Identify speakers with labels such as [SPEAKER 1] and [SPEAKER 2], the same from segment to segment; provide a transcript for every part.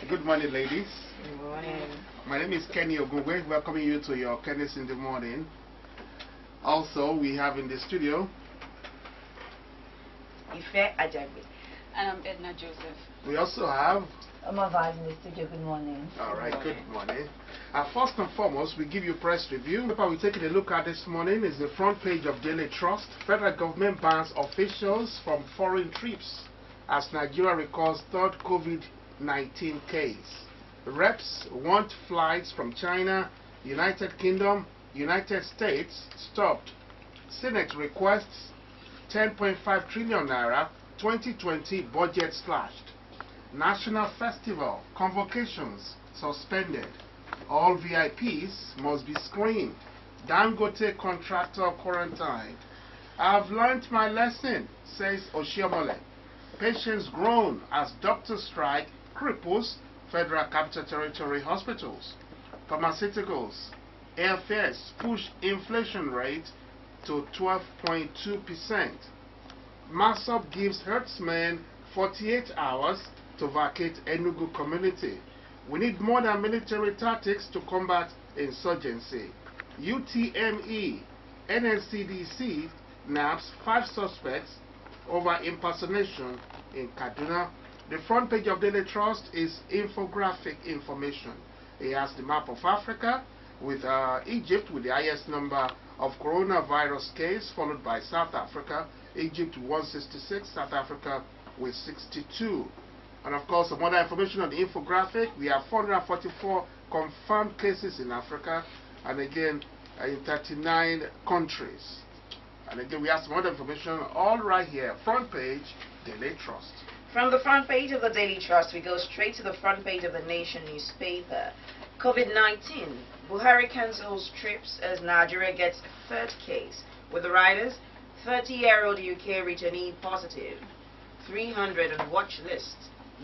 [SPEAKER 1] Good morning, ladies.
[SPEAKER 2] Good morning.
[SPEAKER 1] My name is Kenny Ogungwe, welcoming you to your Kennis in the morning. Also, we have in the studio
[SPEAKER 2] Ife Ajagbe.
[SPEAKER 3] And I'm Edna Joseph.
[SPEAKER 1] We also have
[SPEAKER 4] Vice in the studio. Good morning.
[SPEAKER 1] All right, good morning. First and foremost, we give you press review. The paper we're taking a look at this morning is the front page of Daily Trust. Federal government bans officials from foreign trips as Nigeria records third COVID-19 case. Reps want flights from China, United Kingdom, United States stopped. Senate requests 10.5 trillion naira 2020 budget slashed. National Festival convocations suspended. All VIPs must be screened. Dangote contractor quarantine. I've learned my lesson, says Oshiomhole. Patients groan as doctor strike cripples Federal Capital Territory hospitals. Pharmaceuticals. Airfares push inflation rate to 12.2%. Masop gives herdsmen 48 hours to vacate Enugu community. We need more than military tactics to combat insurgency. UTME, NSCDC nabbed 5 suspects over impersonation in Kaduna. The front page of Daily Trust is infographic information. It has the map of Africa with Egypt with the highest number of coronavirus case, followed by South Africa. Egypt 166, South Africa with 62. And of course, some other information on the infographic. We have 444 confirmed cases in Africa, and again, in 39 countries. And again, we have some other information all right here. Front page, Daily Trust.
[SPEAKER 2] From the front page of the Daily Trust, we go straight to the front page of the Nation newspaper. COVID-19. Buhari cancels trips as Nigeria gets third case. With the riders, 30-year-old UK returnee positive. 300 on watch list.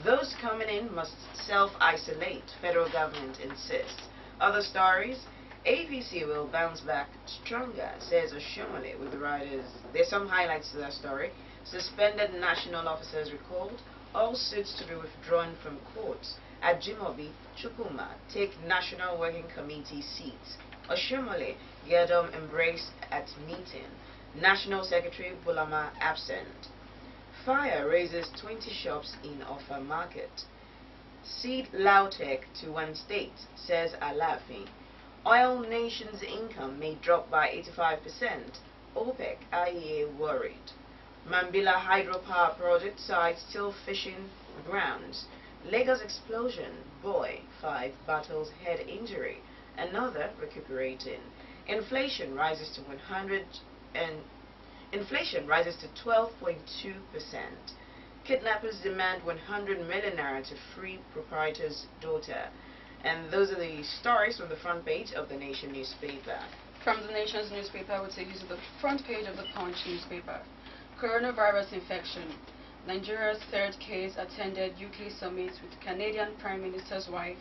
[SPEAKER 2] Those coming in must self-isolate, federal government insists. Other stories, APC will bounce back stronger, says Oshiomhole with the riders. There's some highlights to that story. Suspended national officers recalled, all suits to be withdrawn from courts. Ajimobi, Chukwuma take National Working Committee seats. Oshiomhole, Gedom embraced at meeting. National Secretary Bulama absent. Fire raises 20 shops in Offa Market. Seed Lautech to one state, says Alafi. Oil nation's income may drop by 85%. OPEC, IEA worried. Mambila hydropower project site still fishing grounds. Lagos explosion, boy, 5 battles head injury. Another recuperating. Inflation rises to 12.2%. Kidnappers demand 100 million naira to free proprietor's daughter. And those are the stories from the front page of the Nation newspaper.
[SPEAKER 3] From the Nation's newspaper, we take you to the front page of the Punch newspaper. Coronavirus infection. Nigeria's third case attended UK summit with Canadian Prime Minister's wife,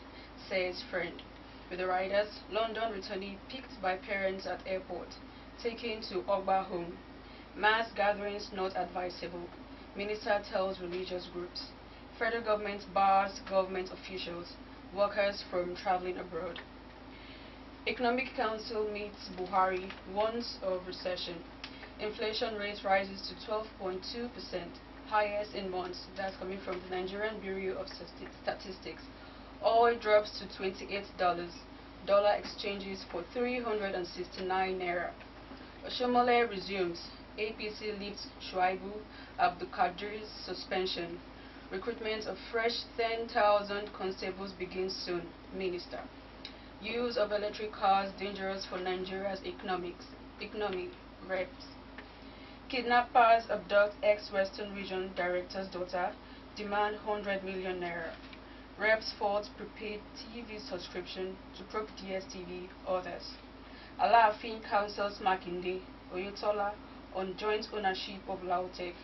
[SPEAKER 3] says friend. With the riders, London returnee picked by parents at airport, taken to Ogba home. Mass gatherings not advisable, minister tells religious groups. Federal government bars government officials, workers from traveling abroad. Economic Council meets Buhari, warns of recession. Inflation rate rises to 12.2%, highest in months. That's coming from the Nigerian Bureau of Statistics. Oil drops to $28. Dollar exchanges for 369 naira. Oshiomhole resumes. APC lifts Shuaibu Abdulkadir's suspension. Recruitment of fresh 10,000 constables begins soon. Minister. Use of electric cars dangerous for Nigeria's economy. Reps. Kidnappers abduct ex-Western Region Director's daughter. Demand 100 million naira. Reps fault prepaid TV subscription to probe DSTV. Others. Alaafin counsels Makinde, Oyetola on joint ownership of Lautech.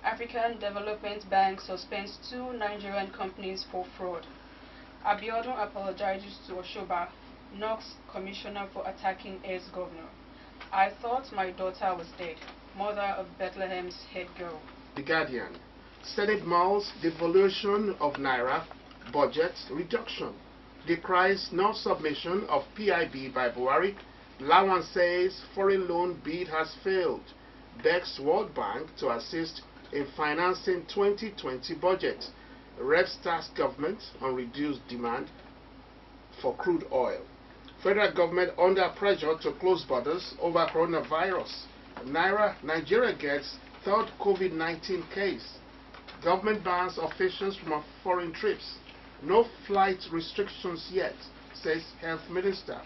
[SPEAKER 3] African Development Bank suspends 2 Nigerian companies for fraud. Abiodun apologizes to Oshoba, knocks commissioner for attacking ex-governor. I thought my daughter was dead. Mother of Bethlehem's head girl.
[SPEAKER 1] The Guardian. Senate mulls devaluation of Naira. budget reduction. Decries non-submission of PIB by Buhari. Lawan says foreign loan bid has failed. Begs World Bank to assist in financing 2020 budget. Reps task government on reduced demand for crude oil. Federal government under pressure to close borders over coronavirus. Nigeria gets third COVID-19 case. Government bans officials from foreign trips. No flight restrictions yet, says Health Minister.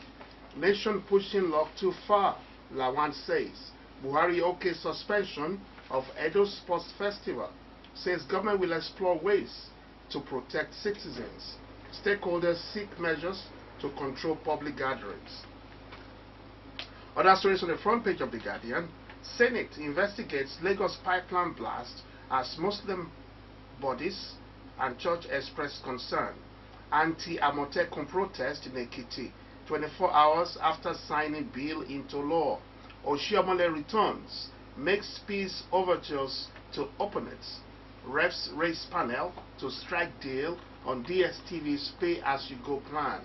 [SPEAKER 1] Nation pushing law too far, Lawan says. Buhari okay suspension of Edo Sports Festival. Says government will explore ways to protect citizens. Stakeholders seek measures to control public gatherings. Other stories on the front page of The Guardian. Senate investigates Lagos pipeline blast as Muslim bodies and church express concern. Anti-Amotekun protest in Ekiti 24 hours after signing bill into law. Oshiomhole returns, makes peace overtures to opponents. Reps raise panel to strike deal on DSTV's pay-as-you-go plan.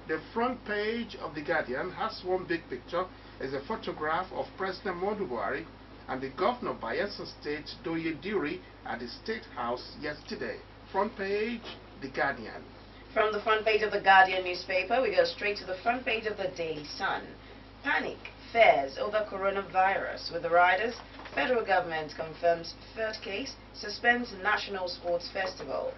[SPEAKER 1] The front page of The Guardian has one big picture. It's a photograph of President Muhammadu Buhari and the governor of Bayelsa State, Doye Diri, at the State House yesterday. Front page, The Guardian.
[SPEAKER 2] From the front page of the Guardian newspaper, we go straight to the front page of the Daily Sun. Panic fears over coronavirus with the riders. Federal government confirms third case, suspends National Sports Festival.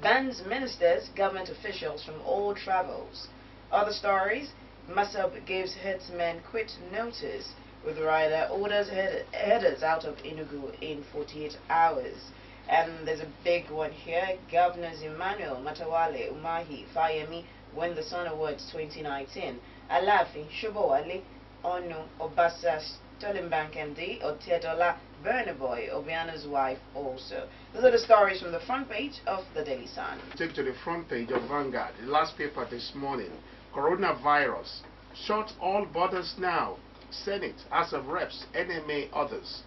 [SPEAKER 2] Bans ministers, government officials from all travels. Other stories, Masab gives headsmen quit notice with the rider orders headers out of Enugu in 48 hours. And there's a big one here. Governors Emmanuel, Matawale, Umahi, Fayemi win the Sun Awards 2019. Alaafin, Shobowale, Onu, Obasa, Stolenbank MD, Otedola, Burnaboy, Obiano's wife also. Those are the stories from the front page of the Daily Sun.
[SPEAKER 1] Take to the front page of Vanguard, the last paper this morning. Coronavirus. Shut all borders now. Senate, House of Reps, NMA, others.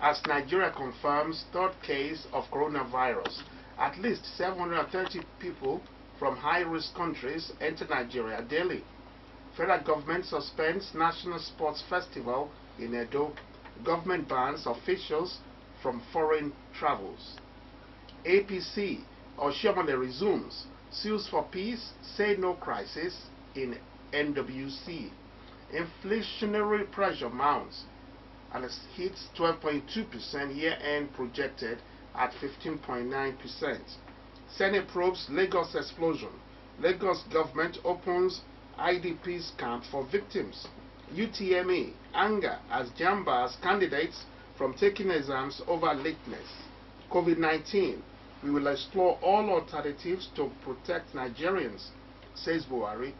[SPEAKER 1] As Nigeria confirms third case of coronavirus, at least 730 people from high-risk countries enter Nigeria daily. Federal government suspends National Sports Festival in Edo. Government bans officials from foreign travels. APC, Oshiomhole resumes. Sues for peace, say no crisis in NWC. Inflationary pressure mounts and it hits 12.2%, year-end projected at 15.9%. Senate probes Lagos explosion. Lagos government opens IDP's camp for victims. UTME, anger as jambas candidates from taking exams over lateness. COVID-19, we will explore all alternatives to protect Nigerians, says Buhari.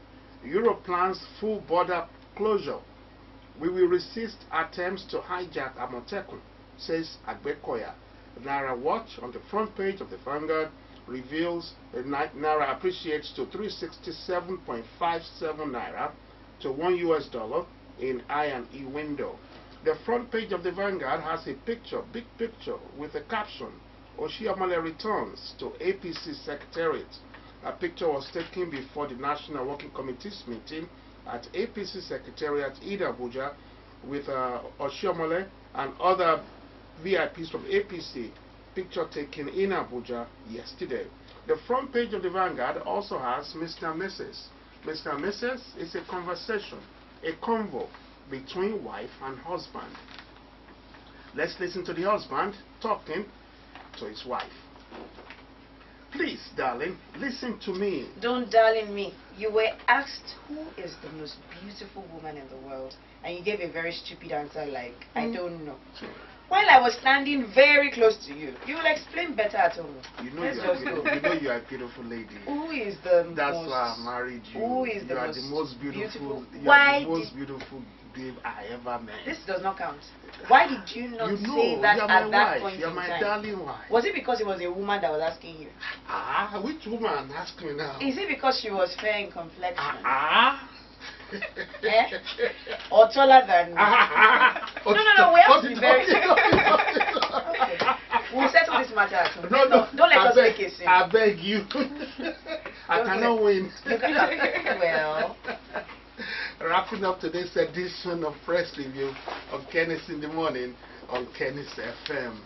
[SPEAKER 1] Europe plans full border closure. We will resist attempts to hijack Amotekun, says Agbekoya. Naira Watch on the front page of the Vanguard reveals that Naira appreciates to 367.57 Naira to $1 in I&E window. The front page of the Vanguard has a picture, big picture, with a caption, Oshiomhole returns to APC Secretariat. A picture was taken before the National Working Committee's meeting at APC Secretariat in Abuja with Oshiomhole and other VIPs from APC. Picture taken in Abuja yesterday. The front page of the Vanguard also has Mr. and Mrs. Mr. and Mrs. is a conversation, a convo between wife and husband. Let's listen to the husband talking to his wife. Please, darling, listen to me.
[SPEAKER 2] Don't darling me. You were asked who is the most beautiful woman in the world, and you gave a very stupid answer like, I don't know. While I was standing very close to you, you will explain better at home.
[SPEAKER 1] You know you are a beautiful lady.
[SPEAKER 2] Who is the
[SPEAKER 1] That's
[SPEAKER 2] most,
[SPEAKER 1] why I married you.
[SPEAKER 2] Who is
[SPEAKER 1] you
[SPEAKER 2] the
[SPEAKER 1] are
[SPEAKER 2] most
[SPEAKER 1] the most beautiful. You
[SPEAKER 2] Why
[SPEAKER 1] are the most beautiful babe I ever met.
[SPEAKER 2] This does not count. Why did you not say that at that point
[SPEAKER 1] You're
[SPEAKER 2] in
[SPEAKER 1] my
[SPEAKER 2] time?
[SPEAKER 1] darling wife.
[SPEAKER 2] Was it because it was a woman that was asking you?
[SPEAKER 1] Which woman? Ask me now.
[SPEAKER 2] Is it because she was fair in complexion?
[SPEAKER 1] Eh?
[SPEAKER 2] Or taller than me? No, we have to be very... Okay. We'll settle this matter at home.
[SPEAKER 1] No,
[SPEAKER 2] don't let us make a scene.
[SPEAKER 1] I beg you. I
[SPEAKER 2] Don't
[SPEAKER 1] cannot
[SPEAKER 2] do
[SPEAKER 1] win.
[SPEAKER 2] Well,
[SPEAKER 1] Wrapping up today's edition of Press Review of Kennis in the Morning on Kennis FM.